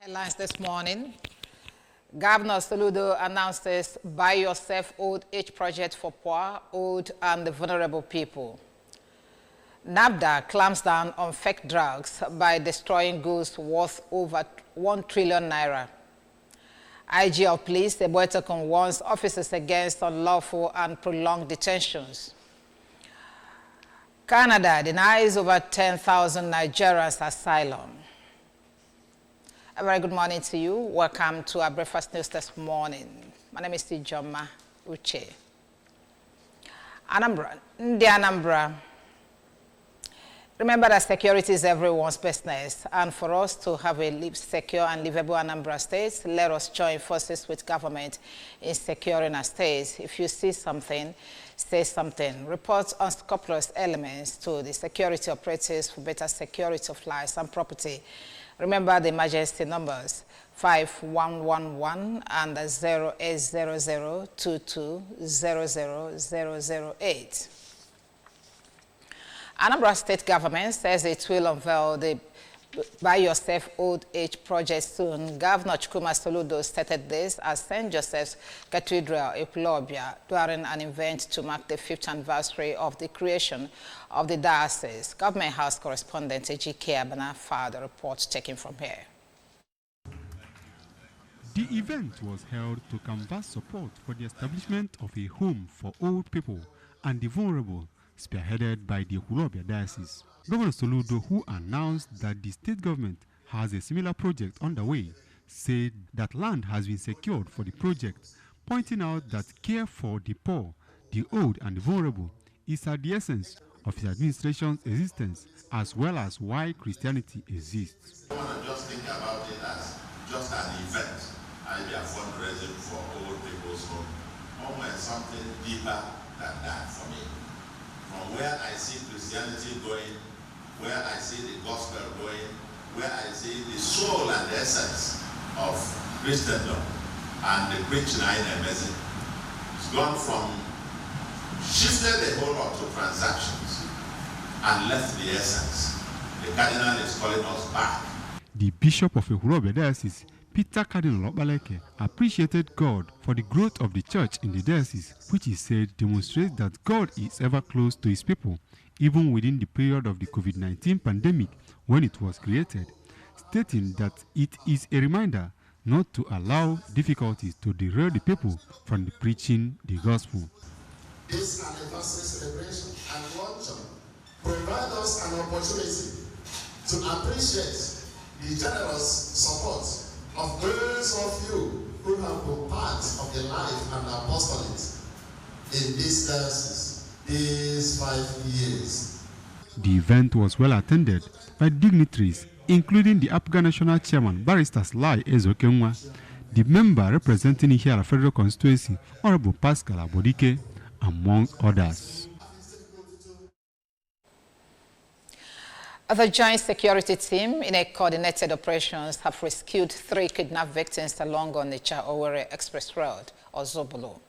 Headlines this morning. Governor Soludo announces Buy Yourself Old Age Project for poor, old, and vulnerable people. Anambra clamps down on fake drugs by destroying goods worth over 1 trillion naira. IG of Police Eboetokun warns officers against unlawful and prolonged detentions. Canada denies over 10,000 Nigerians asylum. A very good morning to you. Welcome to our breakfast news this morning. My name is Tijoma Uche. Anambra, Anambra. Remember that security is everyone's business, and for us to have a secure and livable Anambra state, let us join forces with government in securing our state. If you see something, say something. Report unscrupulous elements to the security operatives for better security of lives and property. Remember the emergency numbers 5111 and 0800220008. Anambra State government says it will unveil the Buy Yourself Old Age Project soon. Governor Chukwuma Soludo stated this as St. Joseph's Cathedral, Ekulobia, during an event to mark the 5th anniversary of the creation of the diocese. Government House correspondent Ejike Abana filed the report taken from here. The event was held to canvass support for the establishment of a home for old people and the vulnerable, spearheaded by the Ekulobia Diocese. Governor Soludo, who announced that the state government has a similar project underway, said that land has been secured for the project, pointing out that care for the poor, the old and the vulnerable is at the essence of his administration's existence, as well as why Christianity exists. I want to just think about it as just an event, maybe a fundraising for old people's home. Almost something deeper than that for me. From where I see Christianity going, where I see the gospel going, where I see the soul and the essence of Christendom and the preaching message, it's gone from shifted a whole lot to transactions and left the essence. The cardinal is calling us back. The Bishop of Ekulobia Diocese, Peter Cardinal Obaleke, appreciated God for the growth of the church in the diocese, which he said demonstrates that God is ever close to his people, even within the period of the COVID-19 pandemic when it was created, stating that it is a reminder not to allow difficulties to derail the people from the preaching the gospel. This anniversary celebration and luncheon provide us an opportunity to appreciate the generous support of those of you who have been part of the life and apostolate in this diocese these 5 years. The event was well attended by dignitaries, including the Apga National Chairman, Barrister Sly Ezokenwa, the member representing Ihiala Federal Constituency, Honorable Pascal Abodike, among others. The joint security team in a coordinated operations have rescued 3 kidnapped victims along Onitsha-Owerri Express Road, or Zobolo.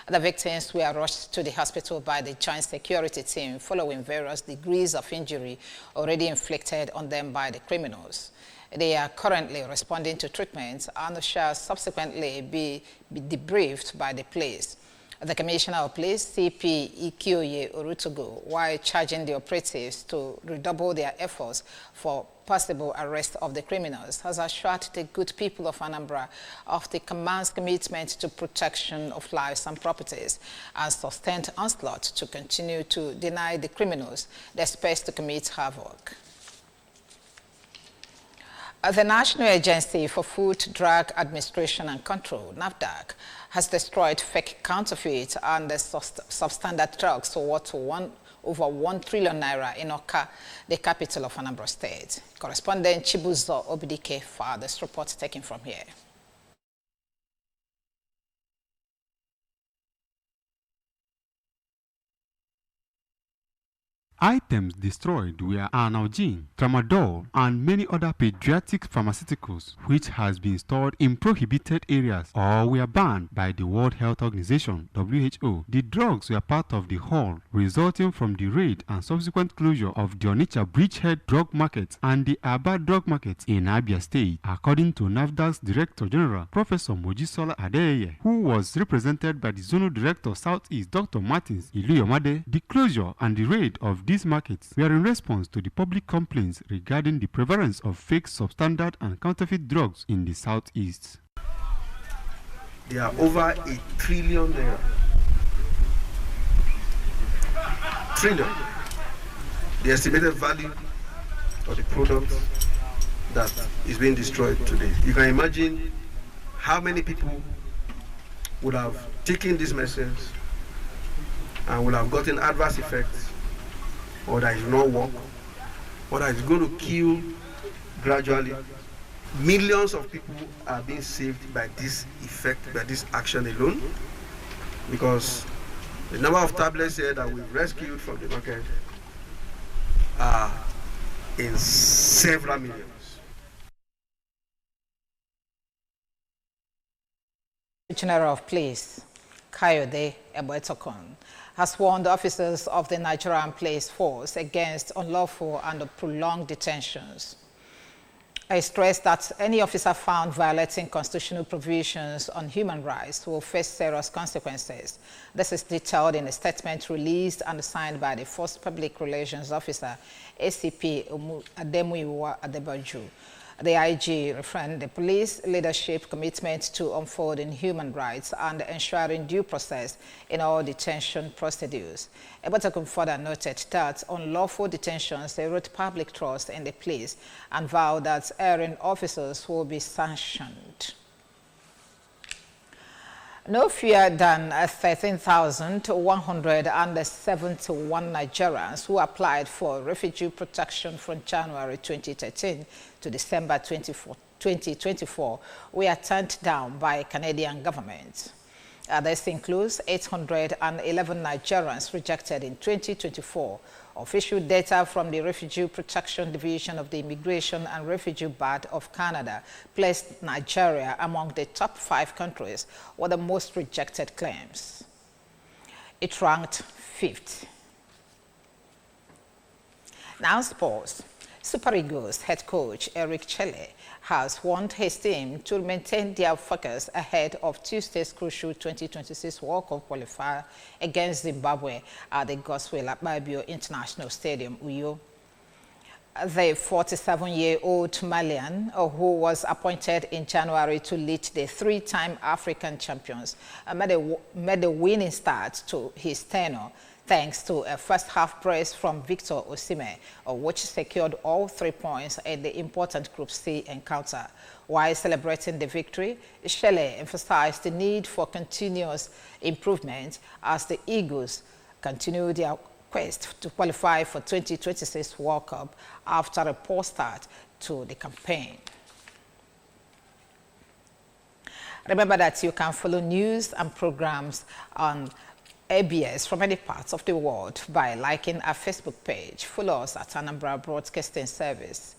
The victims were rushed to the hospital by the joint security team following various degrees of injury already inflicted on them by the criminals. They are currently responding to treatment and shall subsequently be debriefed by the police. The Commissioner of Police, CP Ikioye Orutugu, while charging the operatives to redouble their efforts for possible arrest of the criminals, has assured the good people of Anambra of the command's commitment to protection of lives and properties and sustained onslaught to continue to deny the criminals the space to commit havoc. The National Agency for Food, Drug Administration and Control, NAFDAC, has destroyed fake counterfeit and substandard drugs worth over 1 trillion naira in Oka, the capital of Anambra State. Correspondent Chibuzo Obidike for this report taken from here. Items destroyed were analgin, tramadol, and many other pediatric pharmaceuticals which has been stored in prohibited areas or were banned by the World Health Organization (WHO). The drugs were part of the haul resulting from the raid and subsequent closure of the Onitsha Bridgehead Drug Market and the Aba Drug Market in Abia State, according to NAFDAC's Director General, Professor Mojisola Adeyeye, who was represented by the Zonal Director Southeast, Dr. Martins Iluyomade. The closure and the raid of these markets were in response to the public complaints regarding the prevalence of fake, substandard, and counterfeit drugs in the Southeast. They are over $1 trillion. Trillion. The estimated value of the product that is being destroyed today. You can imagine how many people would have taken this message and would have gotten adverse effects, or that it will not work, or that it's going to kill gradually. Millions of people are being saved by this effect, by this action alone, because the number of tablets here that we've rescued from the market are in several millions. General of Police Kayode Eboetokun has warned officers of the Nigerian Police Force against unlawful and prolonged detentions. I stress that any officer found violating constitutional provisions on human rights will face serious consequences. This is detailed in a statement released and signed by the Force Public Relations Officer, ACP Ademuyiwa Adebaju. The IG reaffirmed the police leadership commitment to upholding human rights and ensuring due process in all detention procedures. Eboetokun further noted that unlawful detentions erode public trust in the police and vowed that erring officers will be sanctioned. No fewer than 13,171 Nigerians who applied for refugee protection from January 2013 to December 2024 were turned down by Canadian government. This includes 811 Nigerians rejected in 2024. Official data from the Refugee Protection Division of the Immigration and Refugee Board of Canada placed Nigeria among the top 5 countries with the most rejected claims. It ranked 5th. Now sports. Super Eagles head coach Eric Chelle has warned his team to maintain their focus ahead of Tuesday's crucial 2026 World Cup qualifier against Zimbabwe at the Godswill Akpabio International Stadium, Uyo. The 47-year-old Malian, who was appointed in January to lead the 3-time African champions, made a winning start to his tenure, thanks to a first-half brace from Victor Osimhen, which secured all 3 points in the important Group C encounter. While celebrating the victory, Shelley emphasized the need for continuous improvement as the Eagles continue their quest to qualify for 2026 World Cup after a poor start to the campaign. Remember that you can follow news and programs on ABS from any parts of the world by liking our Facebook page. Follow us at Anambra Broadcasting Service.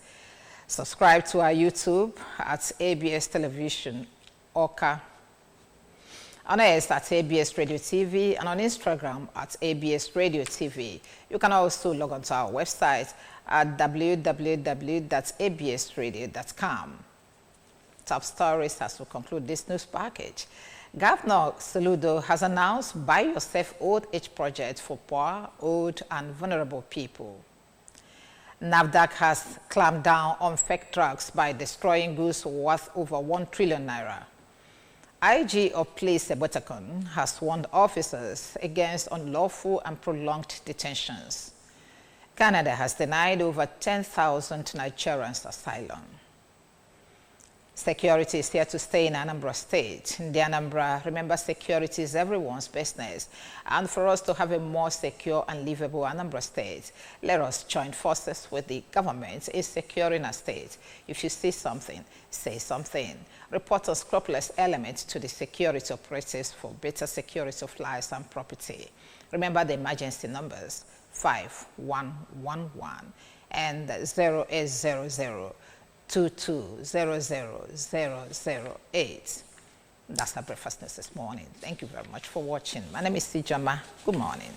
Subscribe to our YouTube at ABS Television, Oka. On X at ABS Radio TV and on Instagram at ABS Radio TV. You can also log on to our website at www.absradio.com. Top stories as we conclude this news package. Governor Soludo has announced Buy Yourself Old Age project for poor, old, and vulnerable people. NAFDAC has clamped down on fake drugs by destroying goods worth over 1 trillion naira. IG of Police Eboetokun has warned officers against unlawful and prolonged detentions. Canada has denied over 10,000 Nigerians asylum. Security is here to stay in Anambra State. In the Anambra, remember, security is everyone's business. And for us to have a more secure and livable Anambra State, let us join forces with the government in securing our state. If you see something, say something. Report unscrupulous elements to the security operatives for better security of lives and property. Remember the emergency numbers, 5111 and 0800 22000008. That's our breakfast news this morning. Thank you very much for watching. My name is Sijama. Good morning.